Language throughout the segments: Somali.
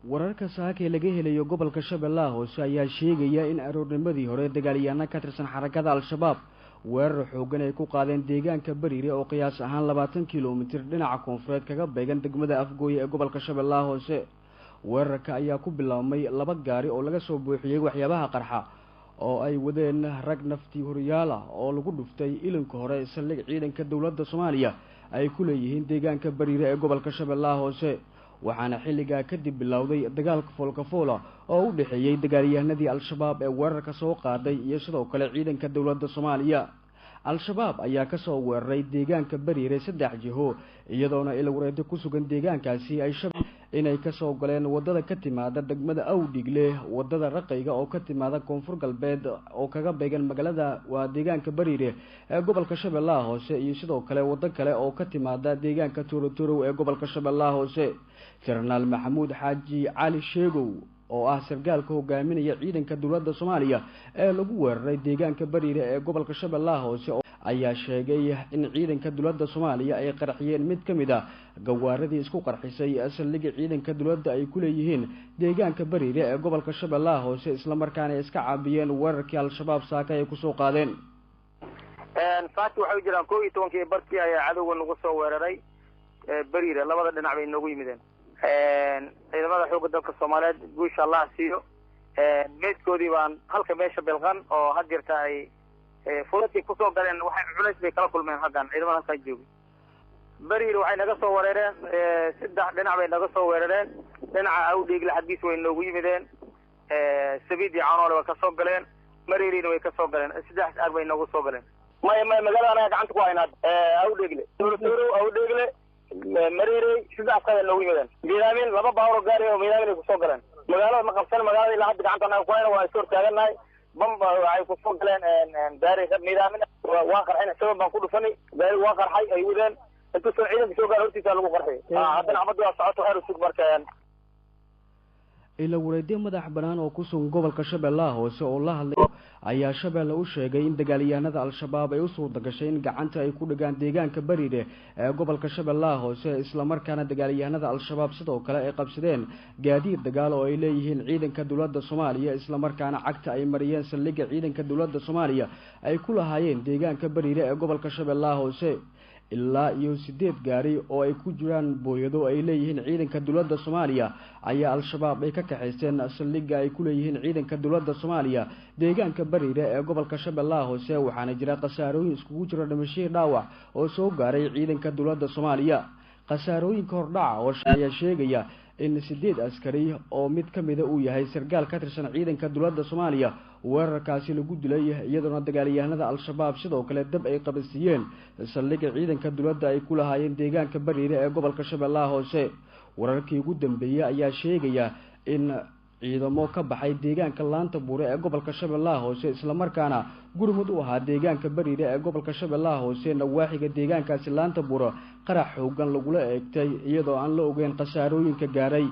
wararka saaka laga helayo gobolka Shabeellaha Hoose ayaa sheegaya in aroornimadii hore dagaalyahanada ka tirsan xarakada Alshabaab weerar xoogan ay ku qaadeen deegaanka Bariire oo qiyaas ahaan 20 kiiloomitir dhinaca koonfureed kaga beegan degmada Afgooy ee gobolka Shabeellaha Hoose. weerarka ayaa ku bilaabmay laba gaari oo laga soo buuxiyay waxyaabaha qarxa oo ay wadeen rag nafti horiyaala oo lagu dhuftay ilinka hore saldhig ciidanka dawladda Soomaaliya ay ku leeyihiin deegaanka Bariire ee gobolka Shabeellaha Hoose. waxaana xilliga kadib bilowday dagaalka foolka-foola oo u dhaxeeyay dagaalyahanadii Alshabaab ee weerarka soo qaaday iyo sidoo kale ciidanka dawladda Soomaaliya. Alshabaab ayaa ka soo weeraray deegaanka Bariire 3 jiho iyadoona ila wareed ku sugan deegaankaasi ay inay ka soo galeen wadada ka timaada degmada Awdigle wadada Raqayga oo ka timaada koonfur galbeed oo kaga beegan magaalada waa deegaanka Bariire ee gobolka Shabeellaha Hoose iyo sidoo kale wada kale oo ka timaada deegaanka Tuuroturo ee gobolka Shabeellaha Hoose. General Maxamuud Xaaji Cali Sheegow oo ah sargaalka hogaaminaya ciidanka dawladda Soomaaliya ee lagu weeraray deegaanka Bariire ee gobolka Shabeellaha Hoose ayaa sheegay in ciidanka dawladda Soomaaliya ay qarxiyeen mid kamid ah gawaaradii isku qarxisay saldhigga ciidanka dawladda ay ku leeyihiin deegaanka Bariire ee gobolka Shabeellaha Hoose isla markaana iska caabiyeen weerarkii Alshabaab saaka ay ku soo qaadeen. faati waxa jiraan 12 barkii ay cadawga nagu soo weeraray Bariire labada dhinac bay nagu yimideen. ciidamada xoogga dalka Soomaaliyeed guusha Allah siiyo meedkoodii baan halka meesha bilqan oo had jirta ay fuladii ku soo galeen waxay culays bay kala kulmeen hadan ciidamada halka jooga. Bariire waxay naga soo weerareen 3 dhinac bay naga soo weerareen dhinaca Awdigle xadiis way noogu yimideen sabiidi caanoole way ka soo galeen Bariire way ka soo galeen 3 aag bay noogu soo galeen magaalada gacanta ku haynaa Awdigle Awdigle Bariire 3 aag noogu yimideen miilaamin laba baawro gaari oo miilaamin ku soo galeen magaalada ma qabsan magaalada ilaa hadda gacanta ku hayna waa soo taaganahay bamba ay ku soo galeen daari miilaamin waa qarxin sabab baan ku dhufanay daari waa qarxay ay wadeen inta soo ciidanka soo gaar hortiisa lagu qarxay haddana xabadu waa socoto heer usug markaan ila wareedyo madax banaan oo ku sugan gobolka Shabeellaha Hoose oo la hadlay ayaa Shabeelle u sheegay in dagaalyahanada Alshabaab ay u soo dagashay in gacanta ay ku dhigaan deegaanka Bariire ee gobolka Shabeellaha Hoose isla markaana dagaalyahanada Alshabaab sidoo kale ay qabsadeen gaadiid dagaal oo ay leeyihiin ciidanka dawladda Soomaaliya isla markaana cagta ay mariyeen saldhigga ciidanka dawladda Soomaaliya ay ku lahaayeen deegaanka Bariire ee gobolka Shabeellaha Hoose. ilaa iyo 8 gaari oo ay ku jiraan booyado ay leeyihiin ciidanka dawladda Soomaaliya ayaa Alshabaab ay ka kaxaysteen saldhigga ay ku leeyihiin ciidanka dawladda Soomaaliya deegaanka Bariire ee gobolka Shabeellaha Hoose waxaana jira qasaarooyin iskugu jira dhimasho dhaawac oo soo gaaray ciidanka dawladda Soomaaliya. qasaarooyinka hordhaca oo ayaa sheegaya in 8 askari oo mid kamid ah uu yahay sargaal ka tirsan ciidanka dawladda Soomaaliya weerarkaasi lagu dilay iyadoo dagaalyahanada Alshabaab sidoo kale dab ay qabasiyeen saldhigga ciidanka dawladda ay ku lahaayeen deegaanka Bariire ee gobolka Shabeellaha Hoose. wararkii ugu dambeeyay ayaa sheegaya in ciidamo ka baxay deegaanka Laanta Buure ee gobolka Shabeellaha Hoose isla markaana gurmud u ahaa deegaanka Bariire ee gobolka Shabeellaha Hoose nawaaxiga deegaankaasi Laanta Buure qarax xoogan lagu eegtay iyadoo aan la ogeyn qasaarooyinka gaaray.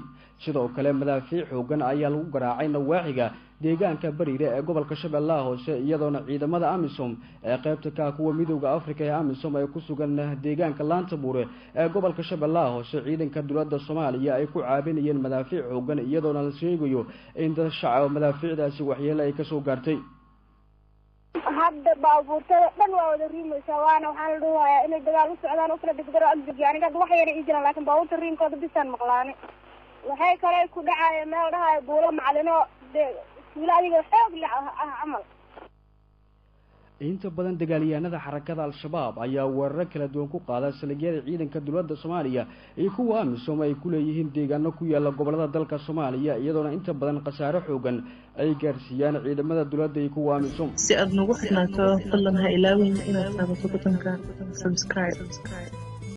sidoo kale madaafiic xoogan ayaa lagu garaacay nawaaxiga deegaanka Bariire ee gobolka Shabeellaha Hoose iyadoona ciidamada AMISOM ee qaybta ka kuwa midowga Afrika ee AMISOM ay ku sugan deegaanka Laanta Buure ee gobolka Shabeellaha Hoose ciidanka dawladda Soomaaliya ay ku caabinayeen madaafiic xoogan iyadoona la sheegayo in dad shacab madaafiicdaasi waxyeelay ay ka soo gaartay. hadda baabuurtada dhan waa wada riimaysa waana waxaan la dhawayaa inay dagaal u socdaan oo kala degdego agdigi aniga wax yar ay jiraan laakiin baabuurta riinkooda bisaan maqlaani waxay kale ku dhacay meel dhahay buulo macalino iskuul adiga xoog la amal. inta badan dagaalyahanada xarakada Alshabaab ayaa weerar kala duwan ku qaaday saldhigyada ciidanka dawladda Soomaaliya iyo kuwa AMISOM ay ku leeyihiin deegaano ku yaala gobolada dalka Soomaaliya iyadoona inta badan qasaaro xoogan ay gaarsiiyaan ciidamada dawladda iyo kuwa AMISOM. si aad nagu xirnaato fadlan ha ilaawin inaad taabato butonka subscribe